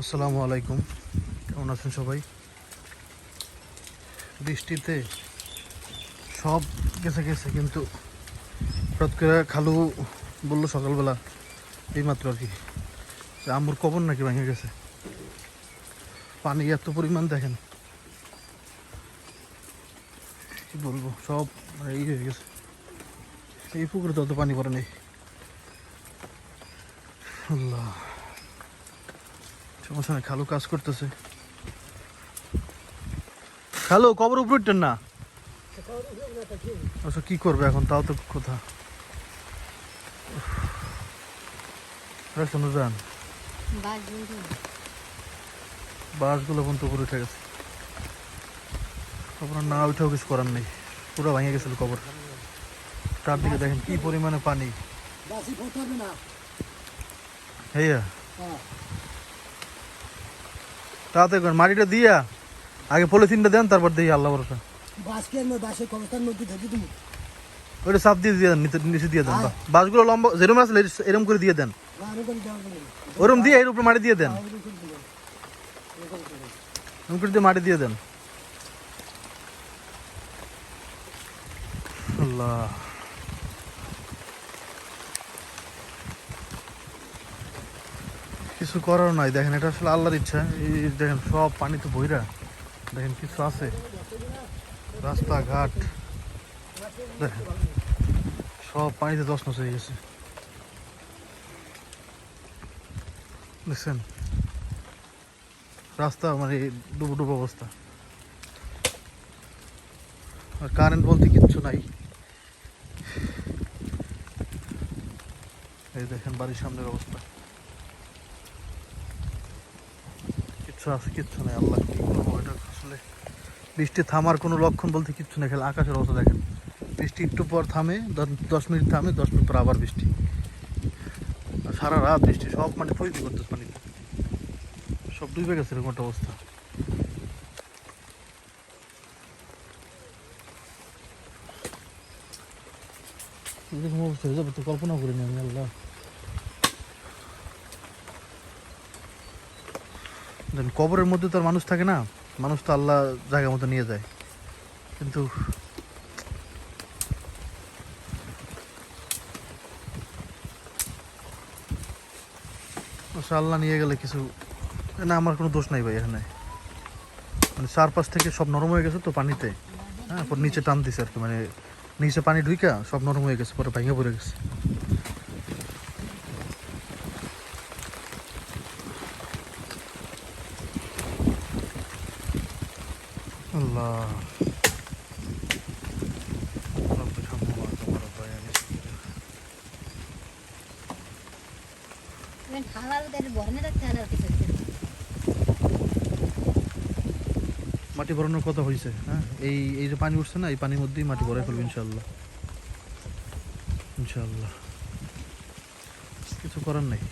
আসসালামু আলাইকুম, কেমন আছেন সবাই? বৃষ্টিতে সব গেছে গেছে, কিন্তু হঠাৎ করে খালু বললো সকালবেলা এইমাত্র আর কি যে আম্মুর কবর নাকি ভেঙে গেছে। পানি এত পরিমাণ দেখেন, কি বলবো, সব মানে এই হয়ে গেছে। এই পুকুরে তো অত পানি পড়ে নেই। আল্লাহ, সমস্যা নেই, খালু কাজ করতেছে। খালু কবর উপরে উঠতেন না? আচ্ছা, কি করবে এখন, তাও তো কোথা শোনো যান, বাসগুলো পর্যন্ত উপরে উঠে গেছে। কবর না উঠেও কিছু করার নেই, পুরো ভেঙে গেছিল কবর। চারদিকে দেখেন কি পরিমাণে পানি। হ্যাঁ, তাড়াতাড়ি করেন, মাটিটা দিয়া আগে পলিথিনটা দেন, তারপর দিই আল্লাহ ভরসা। ওইটা সাপ দিয়ে দিয়ে দেন, নিচে দিয়ে দেন। বাসগুলো লম্বা যেরকম আসলে এরকম করে দিয়ে দেন, ওরকম দিয়ে এর উপরে মাটি দিয়ে দেন, এরকম করে দিয়ে মাটি দিয়ে দেন। আল্লাহ, কিছু করার নাই। দেখেন, এটা আসলে আল্লাহর ইচ্ছা। এই দেখেন সব পানি তো বইরা, দেখেন কিছু আছে রাস্তাঘাট, দেখেন সব পানিতে তছনছ হয়ে গেছে। দেখছেন রাস্তা মানে ডুবো ডুবো অবস্থা, আর কারেন্ট বলতে কিচ্ছু নাই। এই দেখেন বাড়ির সামনের অবস্থা, কিচ্ছু আছে কিচ্ছু নেই। আল্লাহ, কি করবো এটা আসলে। বৃষ্টি থামার কোনো লক্ষণ বলতে কিচ্ছু নেই, খালি আকাশের অবস্থা দেখেন। বৃষ্টি একটু পর থামে, 10 মিনিট থামে, 10 মিনিট পর আবার বৃষ্টি, আর সারা রাত বৃষ্টি। সব মানে ফইজি করতেছে পানিতে, সব ডুবে গেছে এরকম একটা অবস্থা। এরকম অবস্থা হয়ে যাবে তো কল্পনা করিনি আমি। আল্লাহ, কবরের মধ্যে তো আর মানুষ থাকে না, মানুষ তো আল্লাহ জায়গা মতো নিয়ে যায়, কিন্তু আল্লাহ নিয়ে গেলে কিছু না, আমার কোনো দোষ নাই ভাই এখানে। মানে চারপাশ থেকে সব নরম হয়ে গেছে তো পানিতে, হ্যাঁ, পর নিচে টান দিছে আর কি, মানে নিচে পানি ঢুইকা সব নরম হয়ে গেছে, পরে ভেঙে পড়ে গেছে। আল্লাহ, মাটি ভরানোর কথা হয়েছে। হ্যাঁ, এই এই যে পানি উঠছে না, এই পানির মধ্যেই মাটি ভরাই ফেলবে ইনশাল্লাহ। ইনশাল্লাহ, কিছু করার নেই।